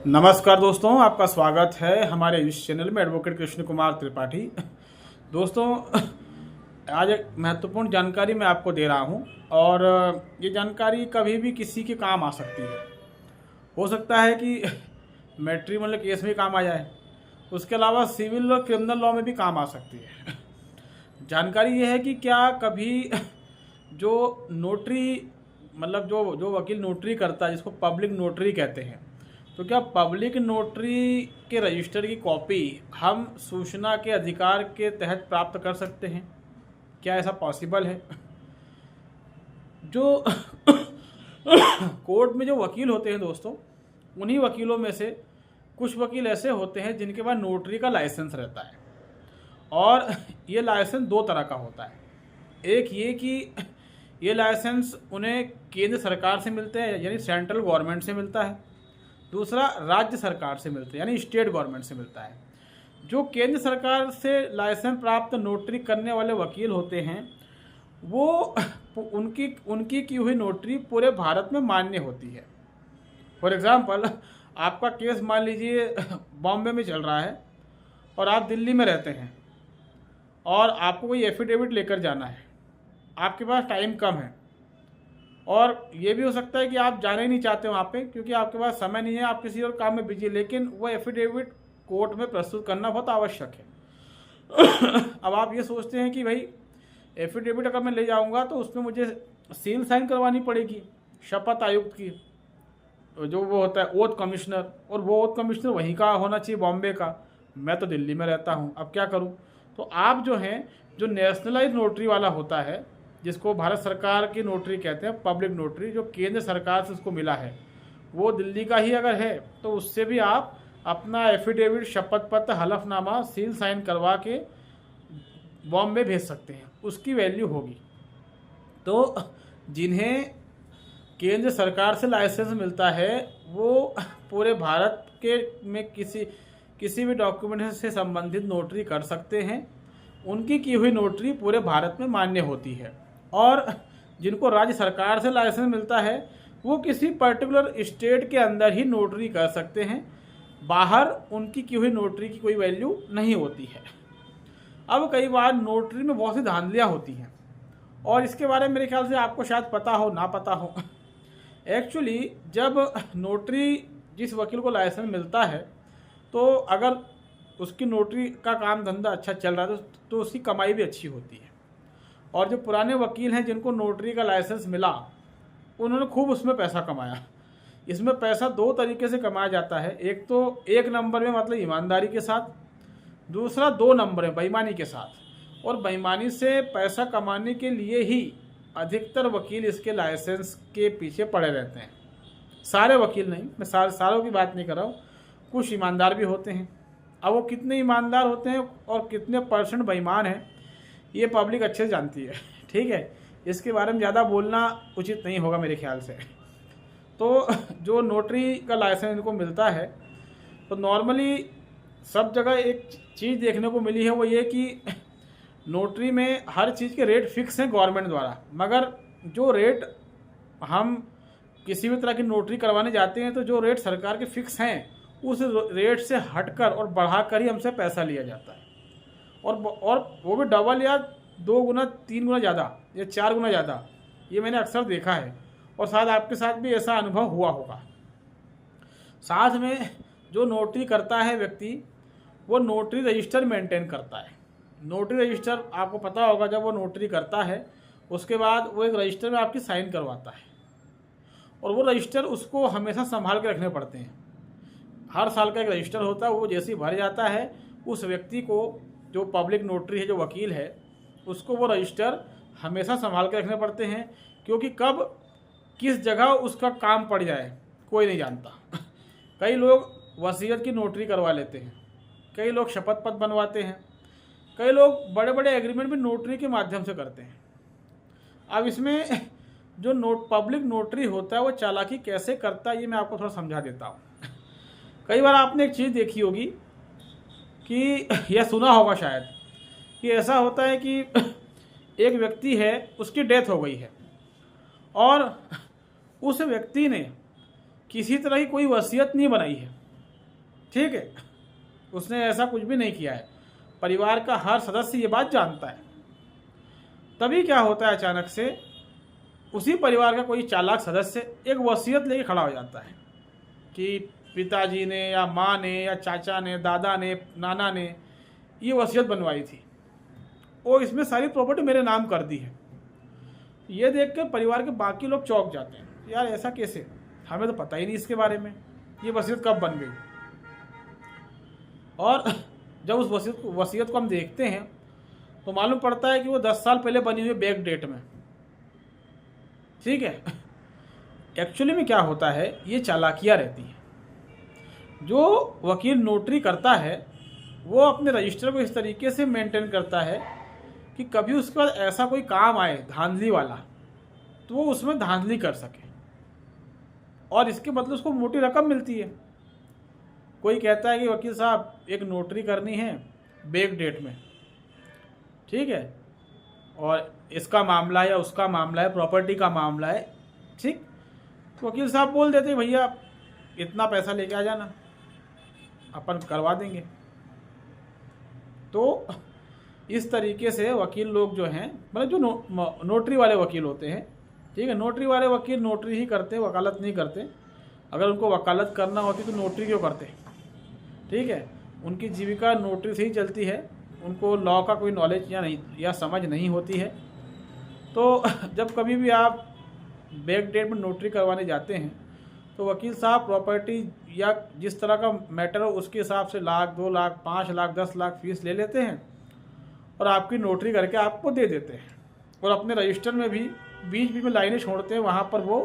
नमस्कार दोस्तों, आपका स्वागत है हमारे इस चैनल में एडवोकेट कृष्ण कुमार त्रिपाठी। दोस्तों, आज एक महत्वपूर्ण जानकारी मैं आपको दे रहा हूं और ये जानकारी कभी भी किसी के काम आ सकती है। हो सकता है कि मैट्रिमोनियल केस में काम आ जाए, उसके अलावा सिविल और क्रिमिनल लॉ में भी काम आ सकती है। जानकारी ये है कि क्या कभी जो नोटरी मतलब जो वकील नोटरी करता है, जिसको पब्लिक नोटरी कहते हैं, तो क्या पब्लिक नोटरी के रजिस्टर की कॉपी हम सूचना के अधिकार के तहत प्राप्त कर सकते हैं? क्या ऐसा पॉसिबल है? जो कोर्ट में जो वकील होते हैं दोस्तों, उन्हीं वकीलों में से कुछ वकील ऐसे होते हैं जिनके पास नोटरी का लाइसेंस रहता है। और ये लाइसेंस दो तरह का होता है। एक ये कि ये लाइसेंस उन्हें केंद्र सरकार से मिलते हैं, यानी सेंट्रल गवर्नमेंट से मिलता है। दूसरा राज्य सरकार से मिलता है, यानी स्टेट गवर्नमेंट से मिलता है। जो केंद्र सरकार से लाइसेंस प्राप्त नोटरी करने वाले वकील होते हैं, वो उनकी की हुई नोटरी पूरे भारत में मान्य होती है। फॉर एग्जांपल, आपका केस मान लीजिए बॉम्बे में चल रहा है और आप दिल्ली में रहते हैं और आपको कोई एफिडेविट लेकर जाना है। आपके पास टाइम कम है और ये भी हो सकता है कि आप जाना ही नहीं चाहते वहाँ पे, क्योंकि आपके पास समय नहीं है, आप किसी और काम में बिजी है, लेकिन वो एफिडेविट कोर्ट में प्रस्तुत करना बहुत आवश्यक है। अब आप ये सोचते हैं कि भाई एफिडेविट अगर मैं ले जाऊँगा तो उसमें मुझे सील साइन करवानी पड़ेगी शपथ आयुक्त की, जो वो होता है ओथ कमिश्नर, और वो ओथ कमिश्नर वहीं का होना चाहिए, बॉम्बे का। मैं तो दिल्ली में रहता हूँ, अब क्या करूँ? तो आप जो हैं, जो नेशनलाइज नोटरी वाला होता है, जिसको भारत सरकार की नोटरी कहते हैं, पब्लिक नोटरी, जो केंद्र सरकार से उसको मिला है, वो दिल्ली का ही अगर है तो उससे भी आप अपना एफिडेविट, शपथ पत्र, हलफनामा, सील साइन करवा के बॉम्बे भेज सकते हैं, उसकी वैल्यू होगी। तो जिन्हें केंद्र सरकार से लाइसेंस मिलता है, वो पूरे भारत के में किसी भी डॉक्यूमेंट से संबंधित नोटरी कर सकते हैं। उनकी की हुई नोटरी पूरे भारत में मान्य होती है। और जिनको राज्य सरकार से लाइसेंस मिलता है, वो किसी पर्टिकुलर स्टेट के अंदर ही नोटरी कर सकते हैं, बाहर उनकी की हुई नोटरी की कोई वैल्यू नहीं होती है। अब कई बार नोटरी में बहुत सी धांधलियाँ होती हैं और इसके बारे में मेरे ख्याल से आपको शायद पता हो ना पता हो। एक्चुअली जब नोटरी जिस वकील को लाइसेंस मिलता है, तो अगर उसकी नोटरी का काम धंधा अच्छा चल रहा है तो उसकी कमाई भी अच्छी होती है। और जो पुराने वकील हैं जिनको नोटरी का लाइसेंस मिला, उन्होंने खूब उसमें पैसा कमाया। इसमें पैसा दो तरीके से कमाया जाता है। एक तो एक नंबर में, मतलब ईमानदारी के साथ, दूसरा दो नंबर में बेईमानी के साथ। और बेईमानी से पैसा कमाने के लिए ही अधिकतर वकील इसके लाइसेंस के पीछे पड़े रहते हैं। सारे वकील नहीं, मैं सारों की बात नहीं कर रहा हूँ, कुछ ईमानदार भी होते हैं। अब वो कितने ईमानदार होते हैं और कितने % बेईमान हैं, ये पब्लिक अच्छे से जानती है। ठीक है, इसके बारे में ज़्यादा बोलना उचित नहीं होगा मेरे ख्याल से। तो जो नोटरी का लाइसेंस इनको मिलता है, तो नॉर्मली सब जगह एक चीज़ देखने को मिली है, वो ये कि नोटरी में हर चीज़ के रेट फिक्स हैं गवर्नमेंट द्वारा, मगर जो रेट हम किसी भी तरह की नोटरी करवाने जाते हैं, तो जो रेट सरकार के फिक्स हैं, उस रेट से हटकर और बढ़ाकर ही हमसे पैसा लिया जाता है। और वो भी डबल या 2 गुना 3 गुना ज़्यादा या 4 गुना ज़्यादा। ये मैंने अक्सर देखा है और शायद आपके साथ भी ऐसा अनुभव हुआ होगा। साथ में जो नोटरी करता है व्यक्ति, वो नोटरी रजिस्टर मेंटेन करता है। नोटरी रजिस्टर आपको पता होगा, जब वो नोटरी करता है उसके बाद वो एक रजिस्टर में आपकी साइन करवाता है, और वो रजिस्टर उसको हमेशा संभाल के रखने पड़ते हैं। हर साल का एक रजिस्टर होता है, वो जैसे ही भर जाता है, उस व्यक्ति को, जो पब्लिक नोटरी है, जो वकील है, उसको वो रजिस्टर हमेशा संभाल के रखने पड़ते हैं, क्योंकि कब किस जगह उसका काम पड़ जाए कोई नहीं जानता। कई लोग वसीयत की नोटरी करवा लेते हैं, कई लोग शपथ पत्र बनवाते हैं, कई लोग बड़े बड़े एग्रीमेंट भी नोटरी के माध्यम से करते हैं। अब इसमें जो पब्लिक नोटरी होता है, वो चालाकी कैसे करता है, ये मैं आपको थोड़ा समझा देता हूँ। कई बार आपने एक चीज़ देखी होगी कि यह सुना होगा शायद, कि ऐसा होता है कि एक व्यक्ति है, उसकी डेथ हो गई है और उस व्यक्ति ने किसी तरह की कोई वसीयत नहीं बनाई है, ठीक है, उसने ऐसा कुछ भी नहीं किया है। परिवार का हर सदस्य ये बात जानता है। तभी क्या होता है, अचानक से उसी परिवार का कोई चालाक सदस्य एक वसीयत लेके खड़ा हो जाता है कि पिताजी ने या माँ ने या चाचा ने, दादा ने, नाना ने ये वसीयत बनवाई थी और इसमें सारी प्रॉपर्टी मेरे नाम कर दी है। ये देख कर परिवार के बाकी लोग चौंक जाते हैं, यार ऐसा कैसे, हमें तो पता ही नहीं इसके बारे में, ये वसीयत कब बन गई। और जब उस वसीयत को हम देखते हैं तो मालूम पड़ता है कि वो 10 साल पहले बनी हुई बैक डेट में। ठीक है, एक्चुअली में क्या होता है, ये चालाकियाँ रहती है। जो वकील नोटरी करता है वो अपने रजिस्टर को इस तरीके से मेंटेन करता है कि कभी उसके बाद ऐसा कोई काम आए धांधली वाला तो वो उसमें धांधली कर सके और इसके बदले उसको मोटी रकम मिलती है। कोई कहता है कि वकील साहब एक नोटरी करनी है बैक डेट में, ठीक है, और इसका मामला है या उसका मामला है, प्रॉपर्टी का मामला है, ठीक, तो वकील साहब बोल देते हैं भैया इतना पैसा लेके आ जाना, अपन करवा देंगे। तो इस तरीके से वकील लोग जो हैं, मतलब जो नोटरी वाले वकील होते हैं, ठीक है, नोटरी वाले वकील नोटरी ही करते, वकालत नहीं करते। अगर उनको वकालत करना होती तो नोटरी क्यों करते, ठीक है, उनकी जीविका नोटरी से ही चलती है, उनको लॉ का कोई नॉलेज या समझ नहीं होती है। तो जब कभी भी आप बैक डेट में नोटरी करवाने जाते हैं तो वकील साहब प्रॉपर्टी या जिस तरह का मैटर हो उसके हिसाब से 1 लाख, 2 लाख, 5 लाख, 10 लाख फीस ले लेते हैं और आपकी नोटरी करके आपको दे देते हैं। और अपने रजिस्टर में भी बीच बीच में लाइनें छोड़ते हैं, वहाँ पर वो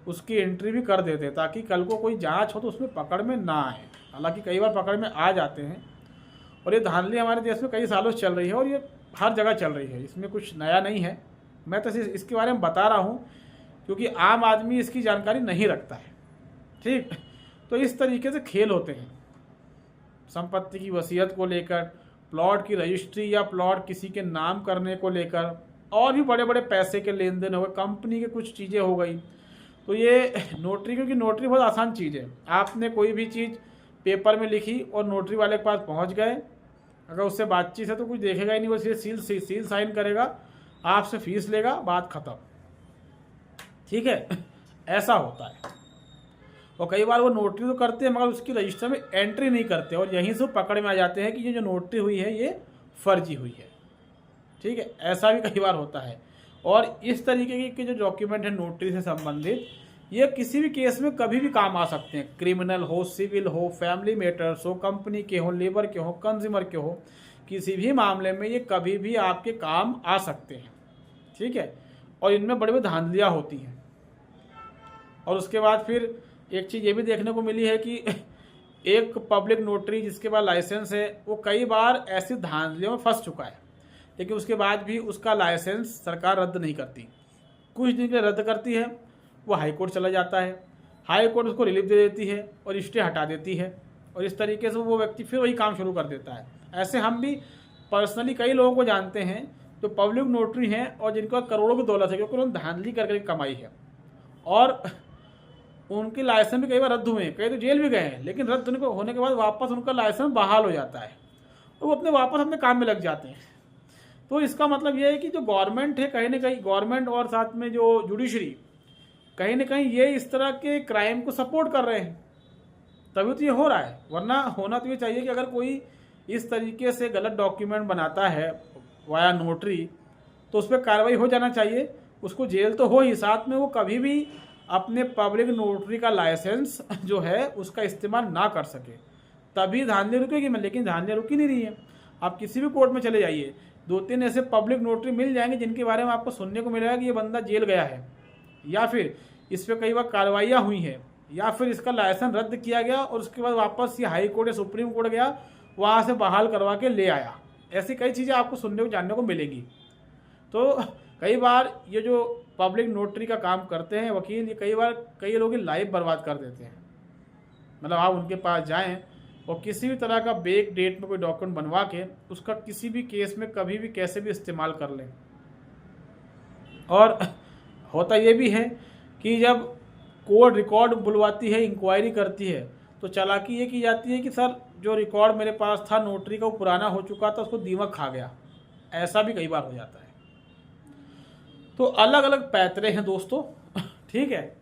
उसकी एंट्री भी कर देते हैं ताकि कल को कोई जांच हो तो उसमें पकड़ में ना आए। हालांकि कई बार पकड़ में आ जाते हैं और ये धांधली हमारे देश में कई सालों से चल रही है और ये हर जगह चल रही है, इसमें कुछ नया नहीं है। मैं तो इसके बारे में बता रहा हूँ क्योंकि आम आदमी इसकी जानकारी नहीं रखता है, ठीक। तो इस तरीके से खेल होते हैं संपत्ति की वसीयत को लेकर, प्लॉट की रजिस्ट्री या प्लॉट किसी के नाम करने को लेकर, और भी बड़े बड़े पैसे के लेन देन हो गए, कंपनी के कुछ चीज़ें हो गई। तो ये नोटरी, क्योंकि नोटरी बहुत आसान चीज़ है, आपने कोई भी चीज़ पेपर में लिखी और नोटरी वाले के पास पहुंच गए, अगर उससे बातचीत है तो कुछ देखेगा ही नहीं, वो सील साइन करेगा, आपसे फीस लेगा, बात खत्म, ठीक है। ऐसा होता है। और कई बार वो नोटरी तो करते हैं मगर उसकी रजिस्टर में एंट्री नहीं करते और यहीं से पकड़ में आ जाते हैं कि ये जो नोटरी हुई है ये फर्जी हुई है, ठीक है। ऐसा भी कई बार होता है। और इस तरीके के जो डॉक्यूमेंट है नोटरी से संबंधित, ये किसी भी केस में कभी भी काम आ सकते हैं, क्रिमिनल हो, सिविल हो, फैमिली मैटर्स हो, कंपनी के हो, लेबर के हो, कंज्यूमर के हो, किसी भी मामले में ये कभी भी आपके काम आ सकते हैं, ठीक है। और इनमें बड़ी बड़ी धांधलियाँ होती हैं। और उसके बाद फिर एक चीज़ ये भी देखने को मिली है कि एक पब्लिक नोटरी जिसके पास लाइसेंस है वो कई बार ऐसी धांधलियों में फंस चुका है, लेकिन उसके बाद भी उसका लाइसेंस सरकार रद्द नहीं करती, कुछ दिन के लिए रद्द करती है, वो हाई कोर्ट चला जाता है, हाई कोर्ट उसको रिलीफ दे देती है और स्टे हटा देती है और इस तरीके से वो व्यक्ति फिर वही काम शुरू कर देता है। ऐसे हम भी पर्सनली कई लोगों को जानते हैं जो पब्लिक नोटरी हैं और जिनका करोड़ों की दौलत है क्योंकि उन्होंने धांधली करके कमाई है और उनके लाइसेंस भी कई बार रद्द हुए हैं, कई तो जेल भी गए हैं, लेकिन रद्द होने के बाद वापस उनका लाइसेंस बहाल हो जाता है तो वो वापस अपने काम में लग जाते हैं। तो इसका मतलब ये है कि जो गवर्नमेंट है कहीं ना कहीं, गवर्नमेंट और साथ में जो जुडिशरी कहीं ना कहीं ये इस तरह के क्राइम को सपोर्ट कर रहे हैं, तभी तो ये हो रहा है। वरना होना तो ये चाहिए कि अगर कोई इस तरीके से गलत डॉक्यूमेंट बनाता है वाया नोटरी तो उस पर कार्रवाई हो जाना चाहिए, उसको जेल तो हो ही, साथ में वो कभी भी अपने पब्लिक नोटरी का लाइसेंस जो है उसका इस्तेमाल ना कर सके, तभी धांधली रुकेगी। लेकिन धांधली रुकी नहीं रही है। आप किसी भी कोर्ट में चले जाइए, 2-3 ऐसे पब्लिक नोटरी मिल जाएंगे जिनके बारे में आपको सुनने को मिलेगा कि ये बंदा जेल गया है या फिर इस पर कई बार कार्रवाइयाँ हुई हैं या फिर इसका लाइसेंस रद्द किया गया और उसके बाद वापस ये हाई कोर्ट या सुप्रीम कोर्ट गया, वहाँ से बहाल करवा के ले आया। ऐसी कई चीज़ें आपको सुनने को जानने को मिलेगी। तो कई बार ये जो पब्लिक नोटरी का काम करते हैं वकील, ये कई बार कई लोगों की लाइफ बर्बाद कर देते हैं। मतलब आप उनके पास जाएं और किसी भी तरह का बैक डेट में कोई डॉक्यूमेंट बनवा के उसका किसी भी केस में कभी भी कैसे भी इस्तेमाल कर लें। और होता ये भी है कि जब कोर्ट रिकॉर्ड बुलवाती है, इंक्वायरी करती है, तो चालाकी ये की जाती है कि सर जो रिकॉर्ड मेरे पास था नोटरी का वो पुराना हो चुका था, उसको दीमक खा गया। ऐसा भी कई बार हो जाता है। तो अलग अलग पैतरे हैं दोस्तों, ठीक है।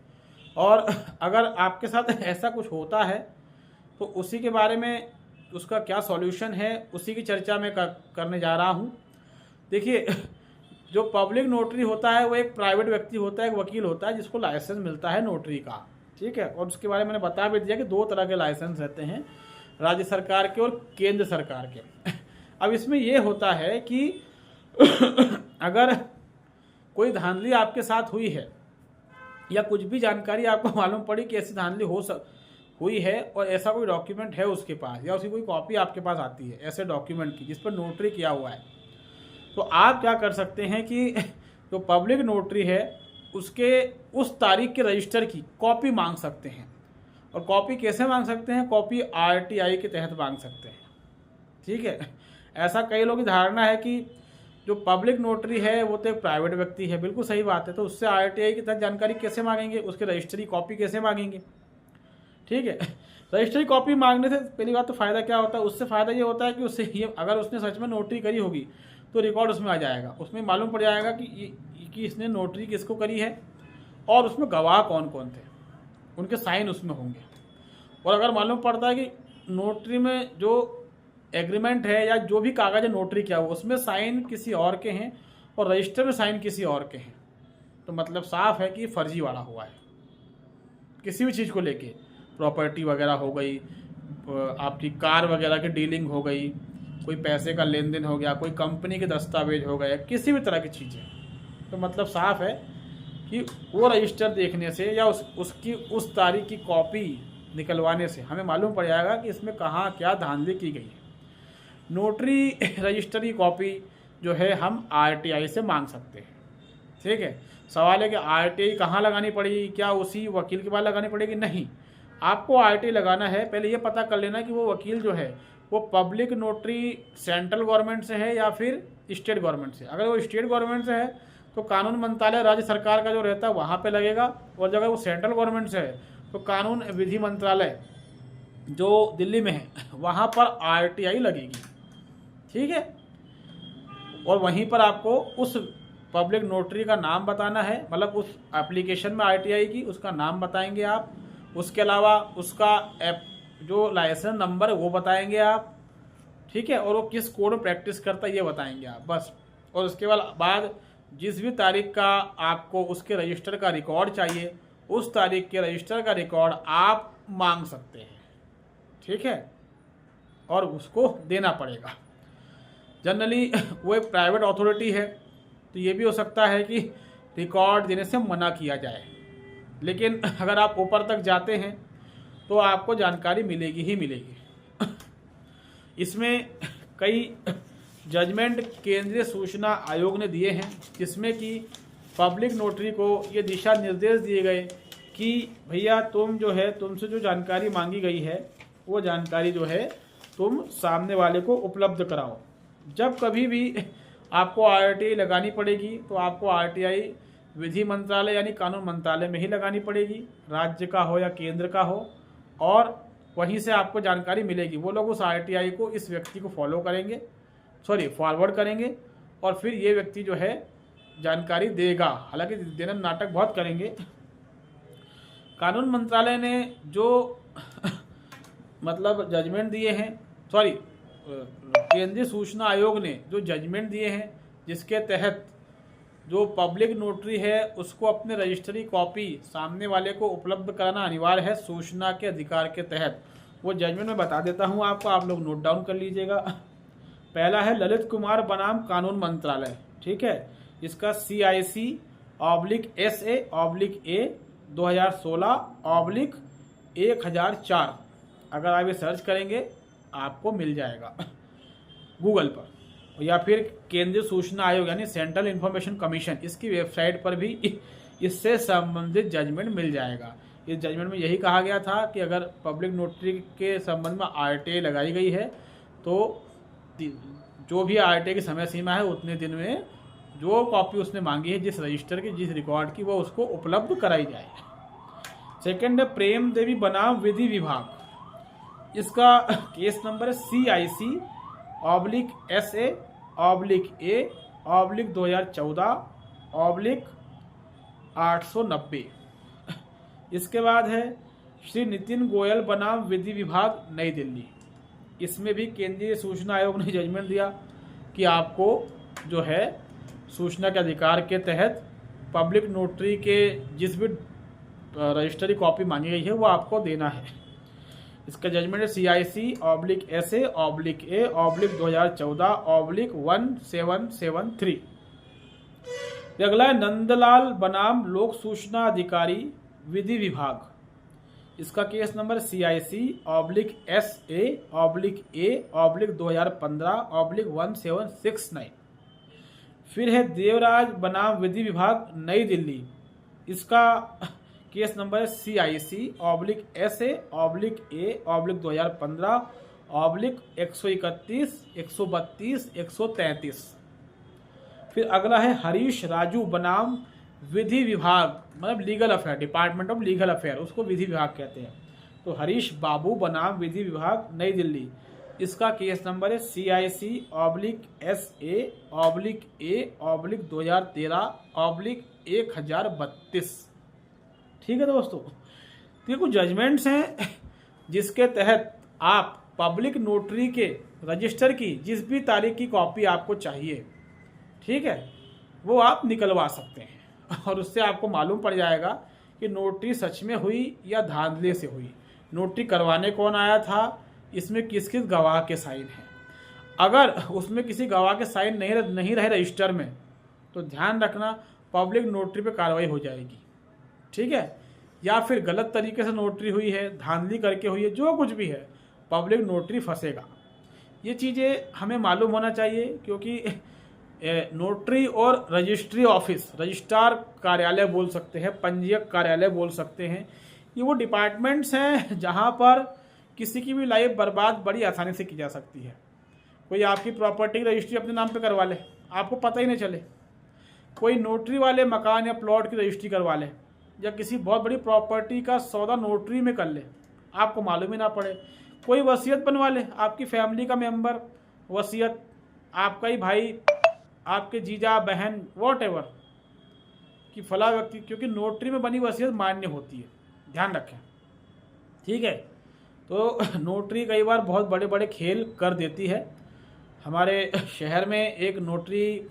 और अगर आपके साथ ऐसा कुछ होता है तो उसी के बारे में उसका क्या सॉल्यूशन है उसी की चर्चा मैं करने जा रहा हूँ। देखिए, जो पब्लिक नोटरी होता है वो एक प्राइवेट व्यक्ति होता है, एक वकील होता है जिसको लाइसेंस मिलता है नोटरी का, ठीक है। और उसके बारे में मैंने बता भी दिया कि 2 तरह के लाइसेंस रहते हैं, राज्य सरकार के और केंद्र सरकार के। अब इसमें ये होता है कि अगर कोई धांधली आपके साथ हुई है या कुछ भी जानकारी आपको मालूम पड़ी कि ऐसी धांधली हुई है और ऐसा कोई डॉक्यूमेंट है उसके पास या उसकी कोई कॉपी आपके पास आती है ऐसे डॉक्यूमेंट की जिस पर नोटरी किया हुआ है, तो आप क्या कर सकते हैं कि जो पब्लिक नोटरी है उसके उस तारीख के रजिस्टर की कॉपी मांग सकते हैं। और कॉपी कैसे मांग सकते हैं? कॉपी RTI के तहत मांग सकते हैं, ठीक है। ऐसा कई लोगों की धारणा है कि जो पब्लिक नोटरी है वो तो एक प्राइवेट व्यक्ति है, बिल्कुल सही बात है, तो उससे RTI के तहत जानकारी कैसे मांगेंगे, उसके रजिस्टर की कॉपी कैसे मांगेंगे, ठीक है। रजिस्टर की कॉपी मांगने से पहली बात तो फ़ायदा क्या होता है, उससे फ़ायदा ये होता है कि उससे ये अगर उसने सच में नोटरी करी होगी तो रिकॉर्ड उसमें आ जाएगा, उसमें मालूम पड़ जाएगा कि इसने नोटरी किसको करी है और उसमें गवाह कौन कौन थे, उनके साइन उसमें होंगे। और अगर मालूम पड़ता है कि नोटरी में जो एग्रीमेंट है या जो भी कागज़ नोटरी किया हुआ उसमें साइन किसी और के हैं और रजिस्टर में साइन किसी और के हैं, तो मतलब साफ है कि फर्जी वाला हुआ है। किसी भी चीज़ को लेके प्रॉपर्टी वगैरह हो गई, आपकी कार वगैरह की डीलिंग हो गई, कोई पैसे का लेन देन हो गया, कोई कंपनी के दस्तावेज हो गए, किसी भी तरह की चीज़ें, तो मतलब साफ है कि वो रजिस्टर देखने से या उसकी उस तारीख की कॉपी निकलवाने से हमें मालूम पड़ जाएगा कि इसमें कहाँ क्या धांधली की गई है। नोटरी रजिस्टर की कॉपी जो है हम RTI से मांग सकते हैं, ठीक है। सवाल है कि RTI कहाँ लगानी पड़ेगी, क्या उसी वकील के पास लगानी पड़ेगी? नहीं, आपको RTI लगाना है, पहले ये पता कर लेना कि वो वकील जो है वो पब्लिक नोटरी सेंट्रल गवर्नमेंट से है या फिर स्टेट गवर्नमेंट से। अगर वो स्टेट गवर्नमेंट से है तो कानून मंत्रालय राज्य सरकार का जो रहता है वहाँ पे लगेगा, और अगर वो सेंट्रल गवर्नमेंट से है तो कानून विधि मंत्रालय जो दिल्ली में है वहाँ पर RTI लगेगी, ठीक है। और वहीं पर आपको उस पब्लिक नोटरी का नाम बताना है, मतलब उस एप्लीकेशन में RTI की उसका नाम बताएंगे आप, उसके अलावा उसका जो लाइसेंस नंबर है वो बताएंगे आप, ठीक है। और वो किस कोड में प्रैक्टिस करता है ये बताएंगे आप, बस। और उसके बाद जिस भी तारीख का आपको उसके रजिस्टर का रिकॉर्ड चाहिए उस तारीख के रजिस्टर का रिकॉर्ड आप मांग सकते हैं, ठीक है, और उसको देना पड़ेगा। जनरली वो एक प्राइवेट अथॉरिटी है तो ये भी हो सकता है कि रिकॉर्ड देने से मना किया जाए, लेकिन अगर आप ऊपर तक जाते हैं तो आपको जानकारी मिलेगी ही मिलेगी। इसमें कई जजमेंट केंद्रीय सूचना आयोग ने दिए हैं जिसमें कि पब्लिक नोटरी को ये दिशा निर्देश दिए गए कि भैया तुम जो है तुमसे जो जानकारी मांगी गई है वो जानकारी जो है तुम सामने वाले को उपलब्ध कराओ। जब कभी भी आपको RTI लगानी पड़ेगी तो आपको RTI विधि मंत्रालय यानी कानून मंत्रालय में ही लगानी पड़ेगी, राज्य का हो या केंद्र का हो, और वहीं से आपको जानकारी मिलेगी। वो लोग उस RTI को इस व्यक्ति को फॉरवर्ड करेंगे और फिर ये व्यक्ति जो है जानकारी देगा। हालांकि देना नाटक बहुत करेंगे। कानून मंत्रालय ने जो मतलब जजमेंट दिए हैं, केंद्रीय सूचना आयोग ने जो जजमेंट दिए हैं जिसके तहत जो पब्लिक नोटरी है उसको अपने रजिस्टरी कॉपी सामने वाले को उपलब्ध कराना अनिवार्य है सूचना के अधिकार के तहत, वो जजमेंट में बता देता हूँ आपको, आप लोग नोट डाउन कर लीजिएगा। पहला है ललित कुमार बनाम कानून मंत्रालय, ठीक है, इसका CIC/SA/A 2016/1004, अगर आप ये सर्च करेंगे आपको मिल जाएगा गूगल पर, या फिर केंद्रीय सूचना आयोग यानी सेंट्रल इंफॉर्मेशन कमीशन, इसकी वेबसाइट पर भी इससे संबंधित जजमेंट मिल जाएगा। इस जजमेंट में यही कहा गया था कि अगर पब्लिक नोटरी के संबंध में RTI लगाई गई है तो जो भी RTI की समय सीमा है उतने दिन में जो कॉपी उसने मांगी है जिस रजिस्टर की जिस रिकॉर्ड की वो उसको उपलब्ध कराई जाए। सेकंड है प्रेम देवी बनाम विधि विभाग, इसका केस नंबर है CIC/SA/2014/890। इसके बाद है श्री नितिन गोयल बनाम विधि विभाग नई दिल्ली। इसमें भी केंद्रीय सूचना आयोग ने जजमेंट दिया कि आपको जो है सूचना के अधिकार के तहत पब्लिक नोटरी के जिस भी रजिस्टरी कॉपी मांगी गई है वो आपको देना है। इसका जजमेंट है CIC/SA/2014/1773। अगला है नंदलाल बनाम लोक सूचना अधिकारी विधि विभाग। इसका केस नंबर CIC/SA/A/2015/1769। फिर है देवराज बनाम विधि विभाग नई दिल्ली। इसका केस नंबर है CIC/SA/A/2015/131, 132, 133। फिर अगला है हरीश राजू बनाम विधि विभाग, मतलब legal affair, department of legal affair, उसको विधि विभाग कहते हैं। तो हरीश बाबू बनाम विधि विभाग नई दिल्ली। इसका केस नंबर है CIC/SA/A/2013/1032। ठीक है दोस्तों, तो ये कुछ जजमेंट्स हैं जिसके तहत आप पब्लिक नोटरी के रजिस्टर की जिस भी तारीख की कॉपी आपको चाहिए, ठीक है, वो आप निकलवा सकते हैं और उससे आपको मालूम पड़ जाएगा कि नोटरी सच में हुई या धांधले से हुई, नोटरी करवाने कौन आया था, इसमें किस किस गवाह के साइन हैं। अगर उसमें किसी गवाह के साइन नहीं रहे रजिस्टर में, तो ध्यान रखना पब्लिक नोटरी पे कार्रवाई हो जाएगी, ठीक है। या फिर गलत तरीके से नोटरी हुई है, धांधली करके हुई है, जो कुछ भी है, पब्लिक नोटरी फंसेगा। ये चीज़ें हमें मालूम होना चाहिए, क्योंकि नोटरी और रजिस्ट्री ऑफिस, रजिस्ट्रार कार्यालय बोल सकते हैं, पंजीयक कार्यालय बोल सकते हैं, ये वो डिपार्टमेंट्स हैं जहाँ पर किसी की भी लाइफ बर्बाद बड़ी आसानी से की जा सकती है। कोई आपकी प्रॉपर्टी की रजिस्ट्री अपने नाम पे करवा ले, आपको पता ही नहीं चले। कोई नोटरी वाले मकान या प्लॉट की रजिस्ट्री करवा ले, या किसी बहुत बड़ी प्रॉपर्टी का सौदा नोटरी में कर ले, आपको मालूम ही ना पड़े। कोई वसीयत बनवा ले, आपकी फैमिली का मेंबर वसीयत, आपका ही भाई, आपके जीजा बहन, वॉटएवर, कि फला व्यक्ति, क्योंकि नोटरी में बनी वसीयत मान्य होती है, ध्यान रखें, ठीक है। तो नोटरी कई बार बहुत बड़े बड़े खेल कर देती है। हमारे शहर में एक नोटरी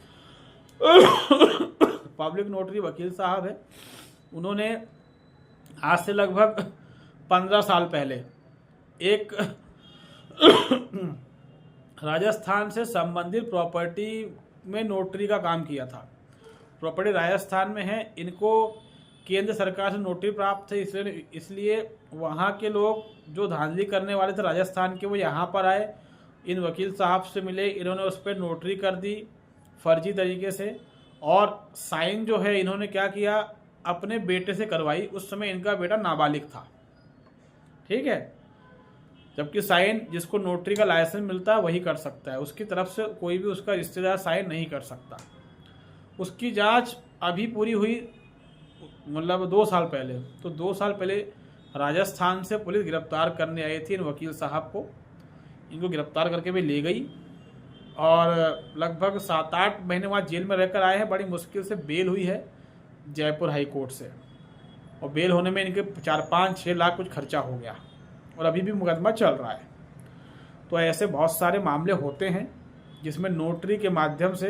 पब्लिक नोटरी वकील साहब है, उन्होंने आज से लगभग 15 साल पहले एक राजस्थान से संबंधित प्रॉपर्टी में नोटरी का काम किया था। प्रॉपर्टी राजस्थान में है, इनको केंद्र सरकार से नोटरी प्राप्त है, इसलिए वहाँ के लोग जो धांधली करने वाले थे राजस्थान के, वो यहाँ पर आए, इन वकील साहब से मिले, इन्होंने उस पर नोटरी कर दी फर्जी तरीके से, और साइन जो है इन्होंने क्या किया, अपने बेटे से करवाई। उस समय इनका बेटा नाबालिग था, ठीक है, जबकि साइन जिसको नोटरी का लाइसेंस मिलता है वही कर सकता है, उसकी तरफ से कोई भी उसका रिश्तेदार साइन नहीं कर सकता। उसकी जांच अभी पूरी हुई, मतलब 2 साल पहले। तो 2 साल पहले राजस्थान से पुलिस गिरफ्तार करने आई थी इन वकील साहब को, इनको गिरफ्तार करके भी ले गई और लगभग 7-8 महीने वहाँ जेल में रहकर आए हैं। बड़ी मुश्किल से बेल हुई है जयपुर हाई कोर्ट से, और बेल होने में इनके 4-5-6 लाख कुछ खर्चा हो गया, और अभी भी मुकदमा चल रहा है। तो ऐसे बहुत सारे मामले होते हैं जिसमें नोटरी के माध्यम से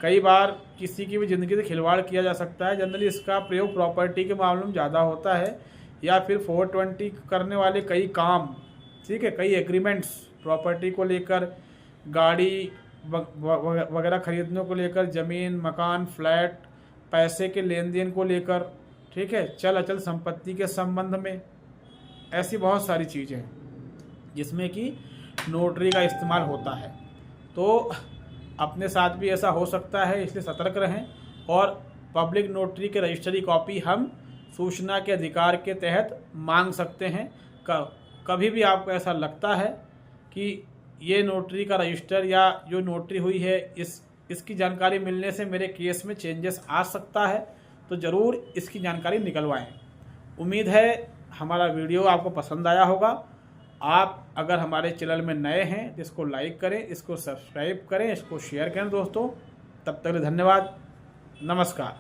कई बार किसी की भी ज़िंदगी से खिलवाड़ किया जा सकता है। जनरली इसका प्रयोग प्रॉपर्टी के मामले में ज़्यादा होता है, या फिर 420 करने वाले कई काम, ठीक है, कई एग्रीमेंट्स प्रॉपर्टी को लेकर, गाड़ी वगैरह खरीदने को लेकर, ज़मीन, मकान, फ्लैट, पैसे के लेन देन को लेकर, ठीक है, चल अचल संपत्ति के संबंध में, ऐसी बहुत सारी चीज़ें हैं जिसमें कि नोटरी का इस्तेमाल होता है। तो अपने साथ भी ऐसा हो सकता है, इसलिए सतर्क रहें। और पब्लिक नोटरी के रजिस्टरी कॉपी हम सूचना के अधिकार के तहत मांग सकते हैं। कभी भी आपको ऐसा लगता है कि ये नोटरी का रजिस्टर या जो नोटरी हुई है इसकी जानकारी मिलने से मेरे केस में चेंजेस आ सकता है, तो ज़रूर इसकी जानकारी निकलवाएं। उम्मीद है हमारा वीडियो आपको पसंद आया होगा, आप अगर हमारे चैनल में नए हैं तो इसको लाइक करें, इसको सब्सक्राइब करें, इसको शेयर करें दोस्तों। तब तक धन्यवाद, नमस्कार।